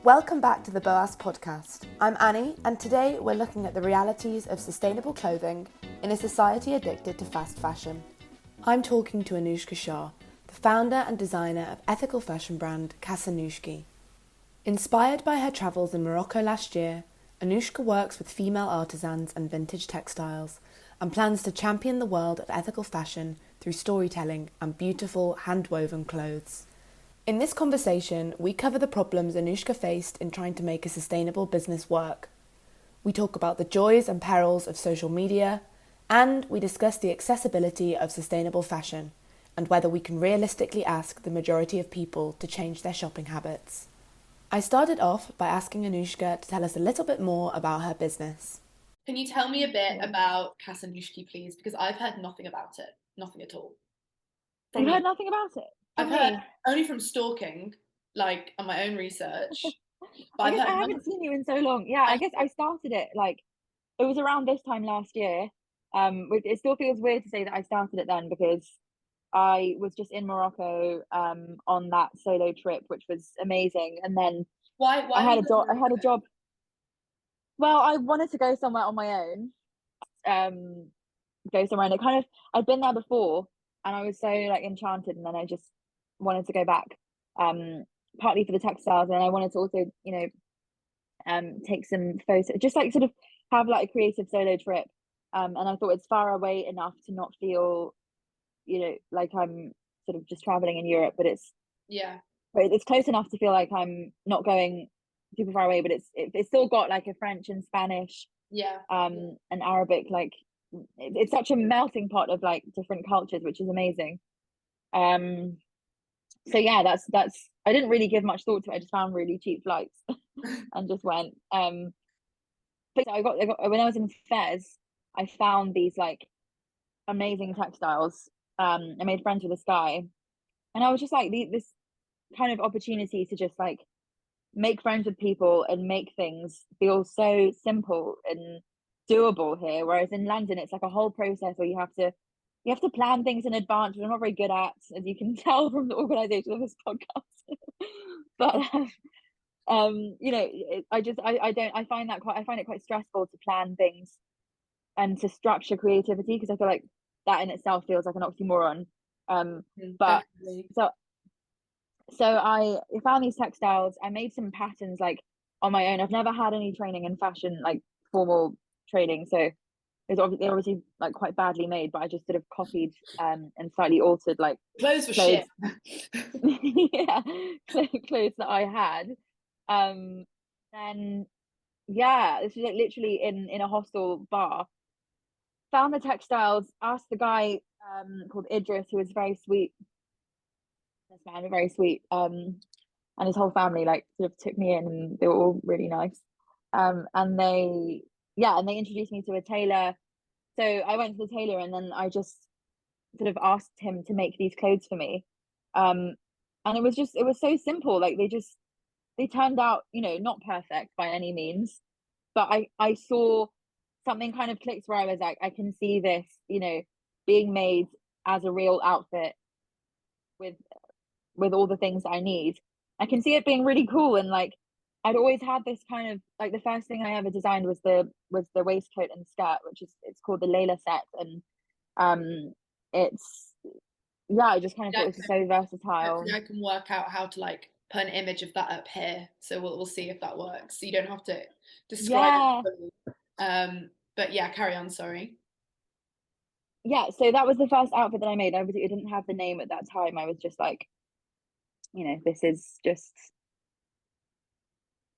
Welcome back to the Boas podcast. I'm Annie, and today we're looking at the realities of sustainable clothing in a society addicted to fast fashion. I'm talking to Anushka Shah, the founder and designer of ethical fashion brand Casa Nushki. Inspired by her travels in Morocco last year, Anushka works with female artisans and vintage textiles and plans to champion the world of ethical fashion through storytelling and beautiful hand-woven clothes. In this conversation, we cover the problems Anushka faced in trying to make a sustainable business work. We talk about the joys and perils of social media, and we discuss the accessibility of sustainable fashion and whether we can realistically ask the majority of people to change their shopping habits. I started off by asking Anushka to tell us a little bit more about her business. Can you tell me a bit about Casa Nushki, please? Because I've heard nothing about it. Nothing at all. You've heard nothing about it? I've heard only from stalking, like, on my own research. But I haven't seen you in so long. Yeah, I guess I started it, like, it was around this time last year. It still feels weird to say that I started it then because I was just in Morocco on that solo trip, which was amazing. And then why I had a job. Well, I wanted to go somewhere on my own, go somewhere, and I'd been there before, and I was so like enchanted, and then I just wanted to go back, partly for the textiles, and I wanted to also, take some photos, just like sort of have like a creative solo trip. And I thought it's far away enough to not feel, like I'm sort of just traveling in Europe, but it's close enough to feel like I'm not going super far away, but it's still got like a French and Spanish, and Arabic, like it's such a melting pot of like different cultures, which is amazing. So yeah, that's I didn't really give much thought to it. I just found really cheap flights and just went. But I got when I was in Fez, I found these like amazing textiles. I made friends with this guy, and I was just like this kind of opportunity to just like make friends with people and make things feel so simple and doable here. Whereas in London, it's like a whole process where you have to plan things in advance, which I'm not very good at, as you can tell from the organization of this podcast. But I find it quite stressful to plan things and to structure creativity, because I feel like that in itself feels like an oxymoron. But definitely. So I found these textiles. I made some patterns like on my own. I've never had any training in fashion, like formal training, so they're obviously like quite badly made, but I just sort of copied and slightly altered like clothes for shit. Yeah, clothes that I had. Then yeah, this was like literally in a hostel bar. Found the textiles, asked the guy called Idris, who was very sweet. This man, very sweet. And his whole family like sort of took me in, and they were all really nice. And they introduced me to a tailor. So I went to the tailor, and then I just sort of asked him to make these clothes for me. And it was so simple. Like they turned out, not perfect by any means, but I saw something kind of clicked where I was like, I can see this, being made as a real outfit with all the things I need. I can see it being really cool. And like I'd always had this kind of like, the first thing I ever designed was the waistcoat and skirt, it's called the Layla set. And I just kind of thought it was so versatile. I can work out how to like put an image of that up here, so we'll see if that works, so you don't have to describe it. But yeah, carry on, sorry. Yeah, so that was the first outfit that I made. It didn't have the name at that time. I was just like, this is just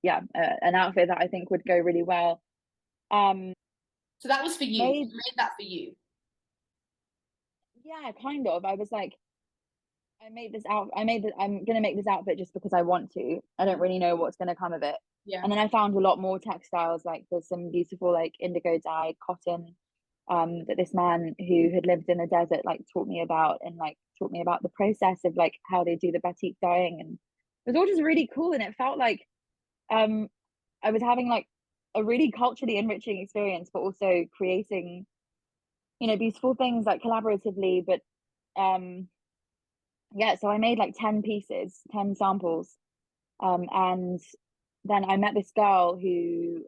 an outfit that I think would go really well. So that was for you. You made that for you. Yeah, kind of. I was like, I'm gonna make this outfit just because I want to. I don't really know what's gonna come of it. Yeah. And then I found a lot more textiles. Like there's some beautiful like indigo dyed cotton that this man who had lived in the desert like taught me about, and like taught me about the process of like how they do the batik dyeing, and it was all just really cool. And it felt like I was having like a really culturally enriching experience, but also creating, beautiful things like collaboratively. But so I made like 10 pieces, 10 samples, and then I met this girl who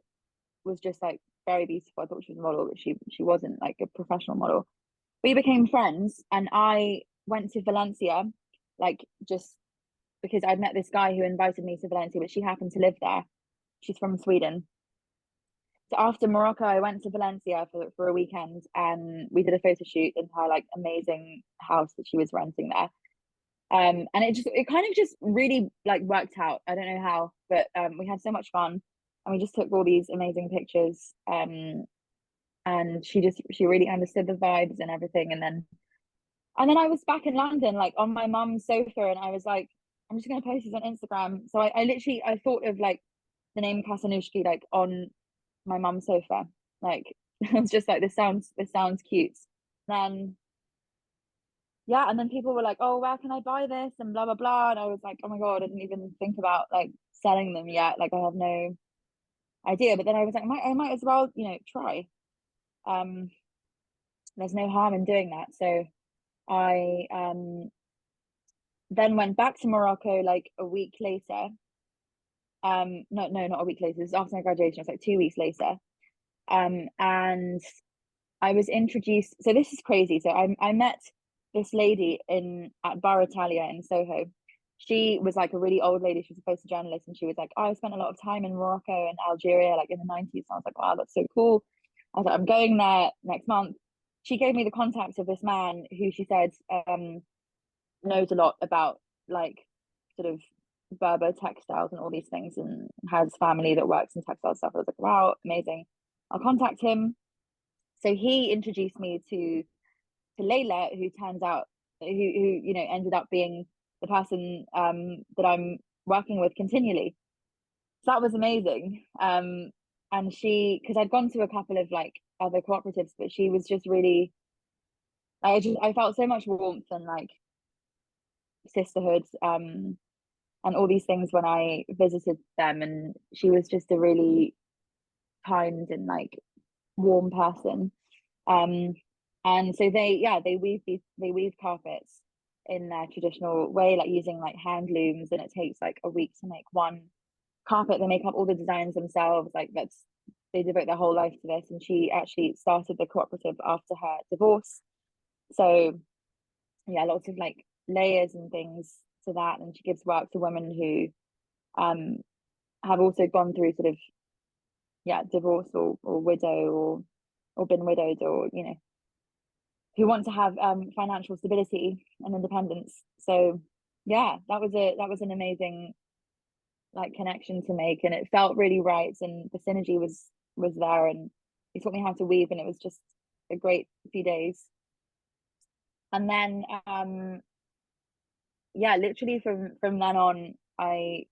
was just like very beautiful. I thought she was a model, but she wasn't like a professional model. We became friends, and I went to Valencia, like just because I'd met this guy who invited me to Valencia, but she happened to live there. She's from Sweden. So after Morocco, I went to Valencia for a weekend, and we did a photo shoot in her like amazing house that she was renting there. And it kind of just really like worked out. I don't know how, but we had so much fun, and we just took all these amazing pictures. And she really understood the vibes and everything. And then I was back in London, like on my mum's sofa, and I was like, I'm just gonna post this on Instagram. So I literally I thought of like the name Casa Nushki like on my mum's sofa. Like I was just like, this sounds cute. Then yeah, and then people were like, oh, where can I buy this? And blah blah blah. And I was like, oh my God, I didn't even think about like selling them yet. Like I have no idea. But then I was like, I might as well, try. There's no harm in doing that. So I then went back to Morocco like a week later. No, not a week later. This is after my graduation. It was like 2 weeks later. And I was introduced. So this is crazy. So I met this lady at Bar Italia in Soho. She was like a really old lady. She was a photojournalist, and she was like, oh, I spent a lot of time in Morocco and Algeria, like in the 90s. And I was like, wow, that's so cool. I was like, I'm going there next month. She gave me the contact of this man who she said knows a lot about like sort of Berber textiles and all these things, and has family that works in textile stuff. I was like, wow, amazing. I'll contact him. So he introduced me to Layla, who turns out who ended up being the person that I'm working with continually. So that was amazing. And she, because I'd gone to a couple of like other cooperatives, but she was just really, I felt so much warmth and like sisterhood and all these things when I visited them, and she was just a really kind and like warm person. And so they weave carpets in their traditional way, like using like hand looms, and it takes like a week to make one carpet. They make up all the designs themselves. Like they devote their whole life to this. And she actually started the cooperative after her divorce. So yeah, lots of like layers and things to that. And she gives work to women who have also gone through sort of divorce or widow or been widowed, or who want to have financial stability and independence. So yeah, that was an amazing like connection to make, and it felt really right, and the synergy was there, and he taught me how to weave, and it was just a great few days. And then literally from then on, I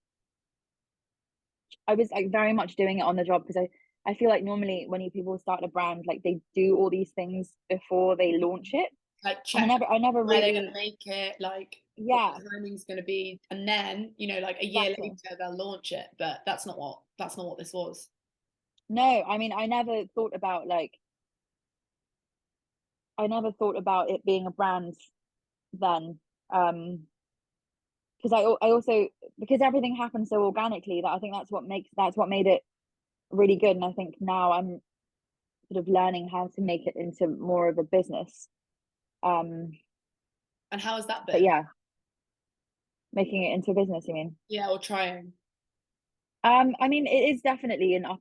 was like very much doing it on the job, because I feel like normally when people start a brand, like they do all these things before they launch it. Like check I never where really they're gonna make it, like yeah, what the timing's gonna be, and then like a year exactly. later they'll launch it. But that's not what this was. No, I mean, I never thought about it being a brand then, because I also, because everything happened so organically, that I think that's what made it really good. And I think now I'm sort of learning how to make it into more of a business. And how has that been? But yeah, making it into a business, you mean? Yeah, or trying. I mean, it is definitely an up,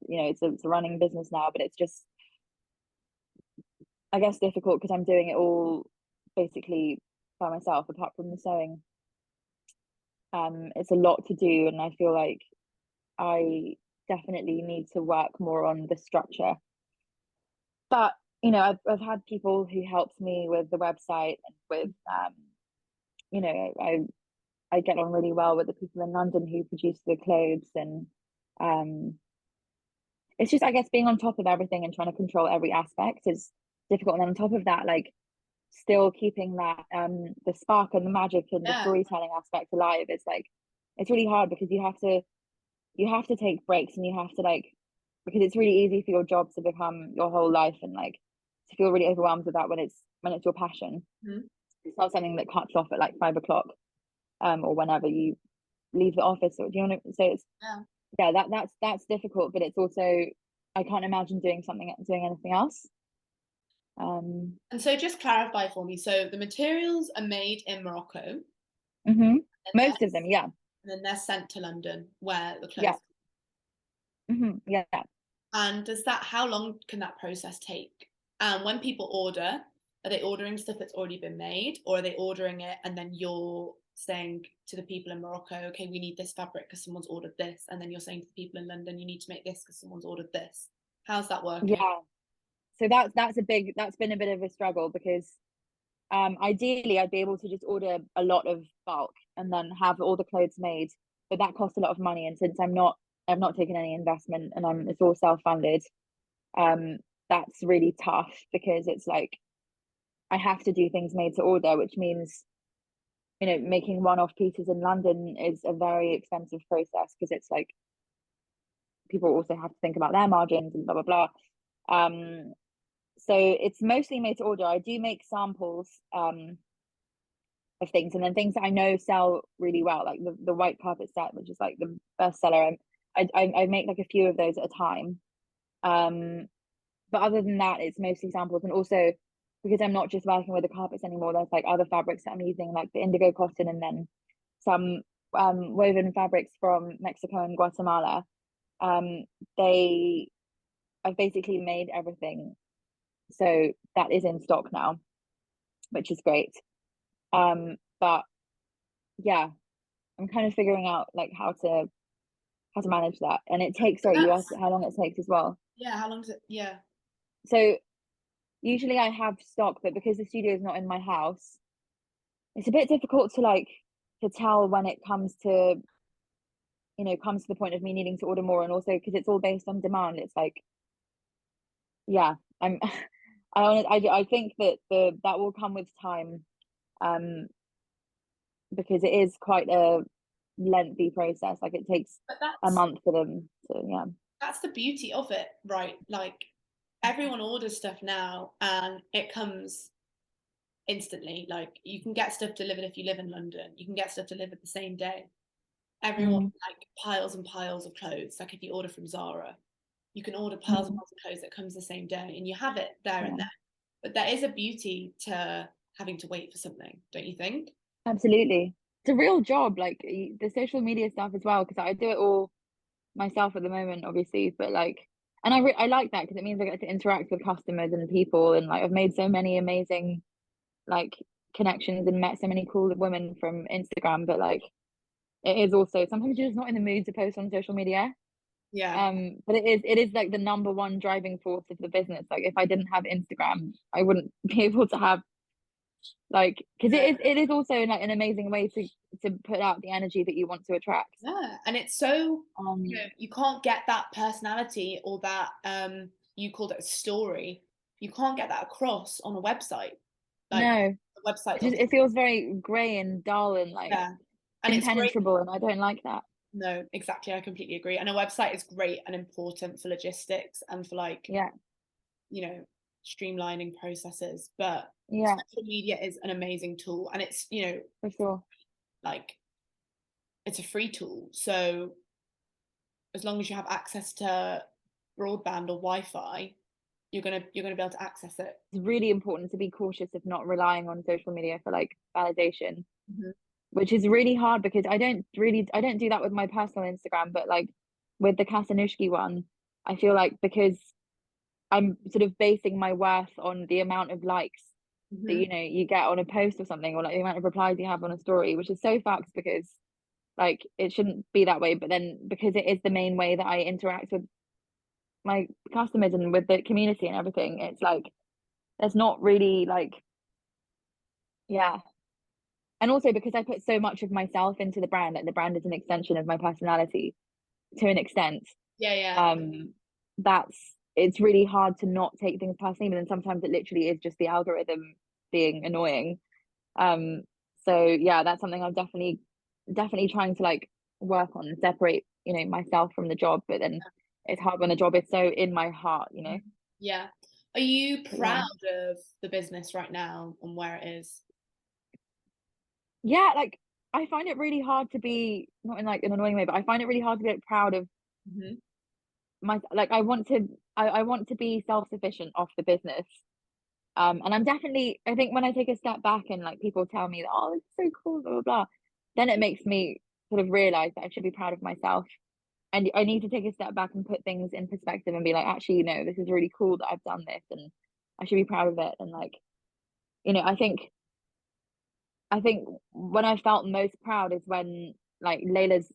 it's a running business now, but it's just, I guess, difficult because I'm doing it all basically by myself, apart from the sewing. It's a lot to do, and I feel like I definitely need to work more on the structure. But I've had people who helped me with the website, and with I get on really well with the people in London who produce the clothes, and it's just, I guess, being on top of everything and trying to control every aspect is difficult. And then on top of that, like still keeping that the spark and the magic and the storytelling aspect alive, it's like, it's really hard, because you have to take breaks, and you have to because it's really easy for your job to become your whole life, and like to feel really overwhelmed with that when it's your passion. Mm-hmm. It's not something that cuts off at like 5 o'clock or whenever you leave the office, or do you know what I mean? So yeah, that's difficult, but it's also, I can't imagine doing anything else. And so just clarify for me, so the materials are made in Morocco, Most of them, yeah. and then they're sent to London where the Yeah. clothes. Yeah. And how long can that process take? And when people order, are they ordering stuff that's already been made, or are they ordering it and then you're saying to the people in Morocco, okay, we need this fabric because someone's ordered this, and then you're saying to the people in London, you need to make this because someone's ordered this? How's that working? Yeah. So that's been a bit of a struggle, because ideally I'd be able to just order a lot of bulk and then have all the clothes made, but that costs a lot of money, and since I've not taken any investment, and it's all self-funded, that's really tough, because it's like I have to do things made to order, which means, you know, making one-off pieces in London is a very expensive process, because it's like people also have to think about their margins and blah blah blah. So it's mostly made to order. I do make samples of things, and then things that I know sell really well, like the white carpet set, which is like the bestseller. I make like a few of those at a time. But other than that, it's mostly samples, and also because I'm not just working with the carpets anymore, there's like other fabrics that I'm using, like the indigo cotton, and then some woven fabrics from Mexico and Guatemala. They I've basically made everything, so that is in stock now, which is great. But yeah, I'm kind of figuring out like how to manage that, and it takes. Sorry, you asked how long it takes as well. Yeah, how long does it? Yeah. So usually I have stock, but because the studio is not in my house, it's a bit difficult to tell when it comes to the point of me needing to order more, and also because it's all based on demand. It's like, yeah, I'm I think that that will come with time, because it is quite a lengthy process. Like it takes a month for them. So yeah, that's the beauty of it, right? Like everyone orders stuff now and it comes instantly. Like you can get stuff delivered if you live in London. You can get stuff delivered the same day. Everyone like piles and piles of clothes. Like if you order from Zara, you can order piles and piles of clothes that comes the same day, and you have it there and then. But there is a beauty to having to wait for something, don't you think? Absolutely. It's a real job, like the social media stuff as well, because I do it all myself at the moment, obviously, but like, and I like that, because it means I get to interact with customers and people, and like I've made so many amazing like connections and met so many cool women from Instagram, but like it is also sometimes you're just not in the mood to post on social media. Yeah. But it is like the number one driving force of the business. Like if I didn't have Instagram, I wouldn't be able to have, like, because it is also like an amazing way to put out the energy that you want to attract. Yeah, and it's so you can't get that personality or that you called it a story. You can't get that across on a website. Like No, the website it feels very grey and dull and like and impenetrable, and I don't like that. No, exactly. I completely agree. And a website is great and important for logistics and for like streamlining processes. But social media is an amazing tool, and it's for sure, like it's a free tool. So as long as you have access to broadband or Wi-Fi, you're gonna be able to access it. It's really important to be cautious of not relying on social media for like validation, which is really hard, because I don't do that with my personal Instagram, but like with the Casa Nushki one, I feel like because I'm sort of basing my worth on the amount of likes that you get on a post or something, or like the amount of replies you have on a story, which is so fucked, because like it shouldn't be that way, but then because it is the main way that I interact with my customers and with the community and everything, it's like there's not really like and also because I put so much of myself into the brand, like the brand is an extension of my personality to an extent. It's really hard to not take things personally, but then sometimes it literally is just the algorithm being annoying. So yeah, that's something I'm definitely trying to like work on and separate, myself from the job, but then it's hard when the job is so in my heart, Yeah. Are you proud of the business right now and where it is? Yeah, like I find it really hard to be, not in like an annoying way, but I find it really hard to be like proud of Mhm. I want to I want to be self-sufficient off the business. And I think when I take a step back and like people tell me that, oh, it's so cool, blah blah blah, then it makes me sort of realize that I should be proud of myself. And I need to take a step back and put things in perspective and be like, actually, this is really cool that I've done this, and I should be proud of it. And like, I think when I felt most proud is when like Layla's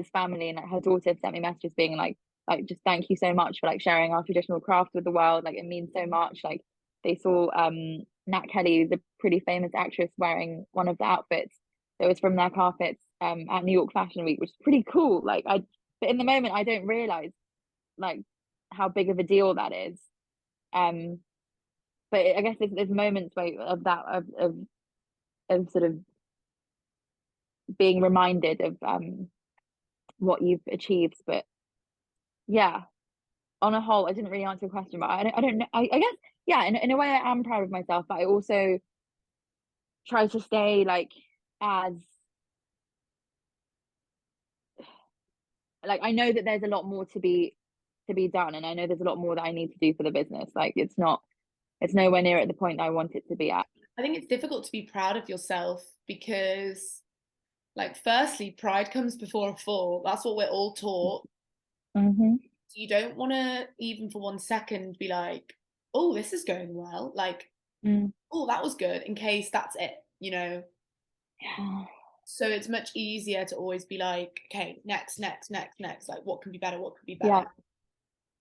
family and like her daughter sent me messages being like just thank you so much for like sharing our traditional craft with the world. Like it means so much. Like they saw Nat Kelly, who's a pretty famous actress, wearing one of the outfits that was from their carpets at New York Fashion Week, which is pretty cool. But in the moment I don't realize like how big of a deal that is. Um but I guess there's moments where of that of sort of being reminded of what you've achieved. But yeah, on a whole, I didn't really answer the question, but I don't know. I guess yeah, in a way, I am proud of myself, but I also try to stay as I know that there's a lot more to be done, and I know there's a lot more that I need to do for the business. Like it's nowhere near at the point I want it to be at. I think it's difficult to be proud of yourself because, like, firstly, pride comes before a fall. That's what we're all taught. Mm-hmm. So you don't want to even for 1 second be like, oh, this is going well. Like, Mm. oh, that was good, in case that's it, you know? Yeah. So it's much easier to always be like, okay, next, next, next, next. Like, what can be better? What could be better? Yeah.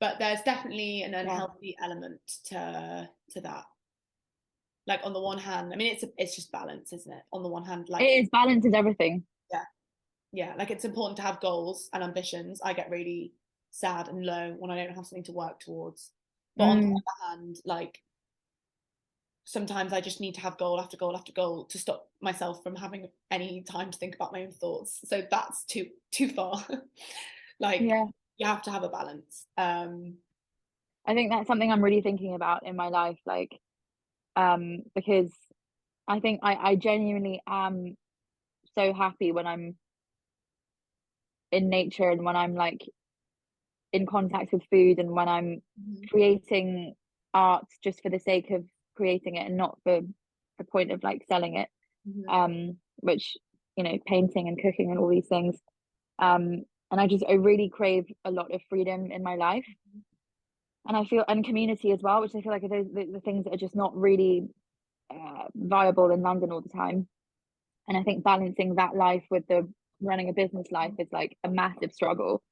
But there's definitely an Yeah. unhealthy element to that. Like on the one hand, I mean, it's just balance, isn't it? On the one hand, It like is, balance is everything. yeah, yeah, like it's important to have goals and ambitions. I get really sad and low when I don't have something to work towards. But on the Mm. other hand, like sometimes I just need to have goal after goal after goal to stop myself from having any time to think about my own thoughts. So that's too far. Like Yeah. you have to have a balance. I think that's something I'm really thinking about in my life, because I think I genuinely am so happy when I'm in nature and when I'm like in contact with food and when I'm Mhm. creating art just for the sake of creating it and not for the point of like selling it. Mhm. Which painting and cooking and all these things. And I really crave a lot of freedom in my life, and I feel and community as well, which I feel like are the things that are just not really viable in London all the time. And I think balancing that life with the running a business life is like a massive struggle.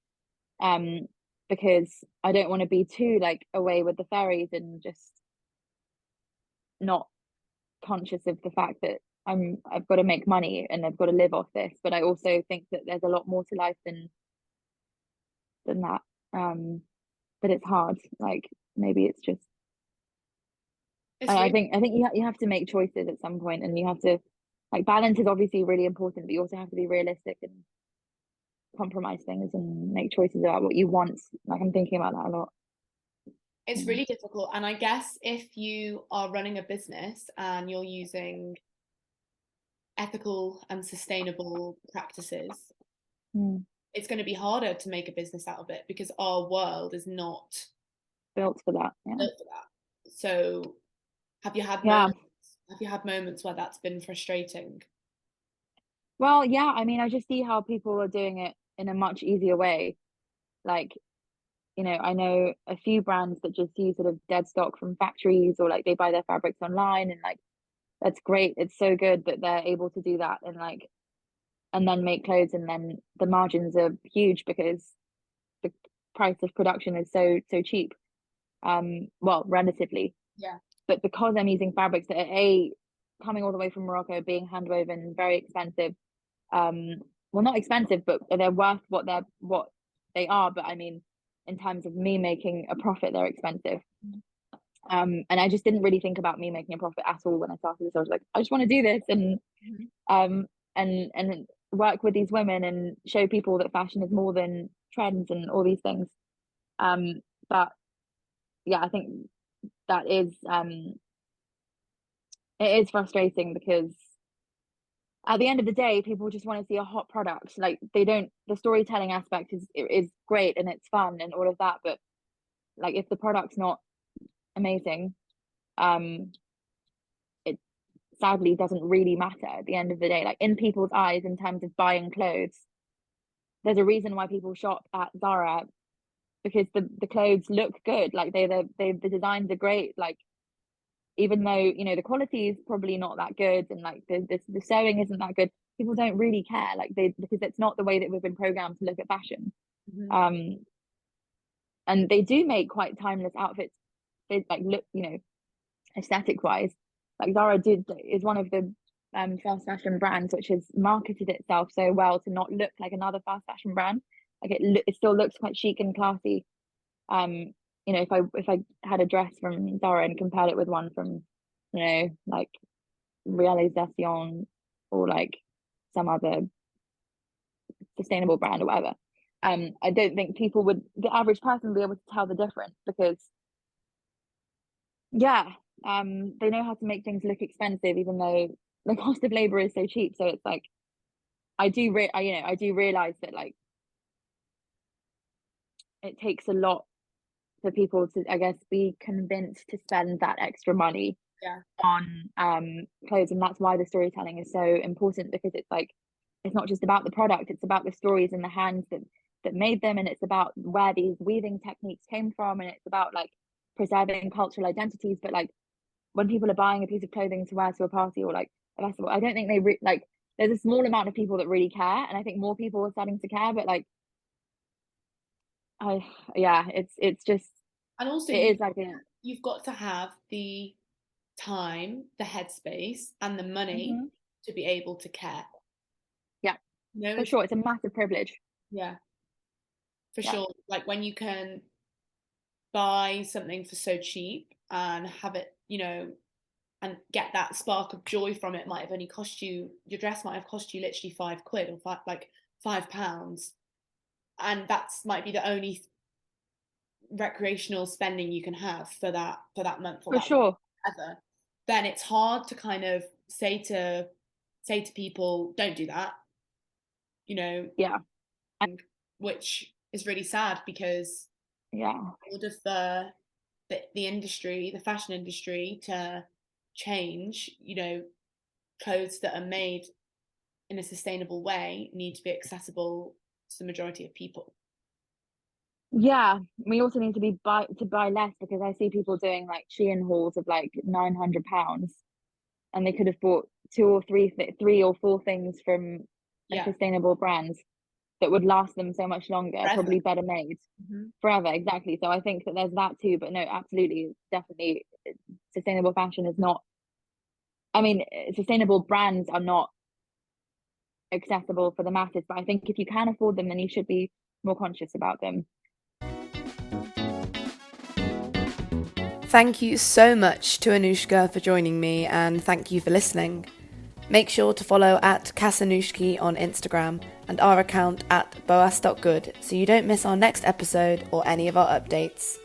Um, because I don't want to be too like away with the fairies and just not conscious of the fact that I've got to make money and I've got to live off this. But I also think that there's a lot more to life than that. But it's hard. Like maybe it's just. It's And really I think you have to make choices at some point, and you have to like balance is obviously really important, but you also have to be realistic and compromise things and make choices about what you want. Like I'm thinking about that a lot. it's Mm. really difficult. And I guess if you are running a business and you're using ethical and sustainable practices, Mm. it's going to be harder to make a business out of it because our world is not Built for that. Yeah. built for that. So have you had Yeah. moments have you had moments where that's been frustrating? Well, yeah. I mean, I just see how people are doing it in a much easier way. Like, I know a few brands that just use sort of dead stock from factories, or like they buy their fabrics online, and like that's great. It's so good that they're able to do that and then make clothes, and then the margins are huge because the price of production is so cheap. Well, relatively. Yeah. But because I'm using fabrics that are coming all the way from Morocco, being hand woven, very expensive. Well, not expensive, but they're worth what they are. But I mean, in terms of me making a profit, they're expensive. And I just didn't really think about me making a profit at all when I started this. I was like, I just want to do this Mhm. um and work with these women and show people that fashion is more than trends and all these things. But yeah, I think that is it is frustrating because at the end of the day, people just want to see a hot product. Like, they don't, the storytelling aspect is great and it's fun and all of that, but like, if the product's not amazing, it sadly doesn't really matter at the end of the day. Like, in people's eyes, in terms of buying clothes, there's a reason why people shop at Zara, because the clothes look good. Like, the designs are great. Like, even though, you know, the quality is probably not that good, and like the sewing isn't that good, people don't really care, like, because it's not the way that we've been programmed to look at fashion. And they do make quite timeless outfits. They like look, you know, aesthetic wise, like Zara is one of the fast fashion brands which has marketed itself so well to not look like another fast fashion brand. Like, it still looks quite chic and classy. You know, if I had a dress from Zara and compared it with one from, you know, like Realisation or like some other sustainable brand or whatever, I don't think the average person would be able to tell the difference, because yeah, they know how to make things look expensive, even though the cost of labor is so cheap. So it's like, I do realize that, like, it takes a lot for people to, I guess, be convinced to spend that extra money on clothes. And that's why the storytelling is so important, because it's like, it's not just about the product, it's about the stories and the hands that made them, and it's about where these weaving techniques came from, and it's about like preserving cultural identities. But like, when people are buying a piece of clothing to wear to a party or like a festival, I don't think they like, there's a small amount of people that really care, and I think more people are starting to care. But like, it's just, And also, it is like you've got to have the time, the headspace, and the money to be able to care. Yeah, no, for sure, it's a massive privilege. Yeah, for sure. Like, when you can buy something for so cheap and have it, you know, and get that spark of joy from it, might have only cost you, your dress might have cost you literally £5 or £5, and that's might be the only recreational spending you can have for that month or For that sure. ever. Then it's hard to kind of say to people, don't do that, you know. Which is really sad, because in order for the industry, the fashion industry, to change, you know, clothes that are made in a sustainable way need to be accessible to the majority of people. Yeah, we also need to buy less, because I see people doing like Shein hauls of like £900, and they could have bought three or four things from a sustainable brand that would last them so much longer, forever. Probably better made. Forever, exactly. So I think that there's that too, but no, absolutely, definitely, sustainable fashion is not, I mean, sustainable brands are not accessible for the masses, but I think if you can afford them, then you should be more conscious about them. Thank you so much to Anushka for joining me, and thank you for listening. Make sure to follow at Casa Nushki on Instagram and our account at boas.good so you don't miss our next episode or any of our updates.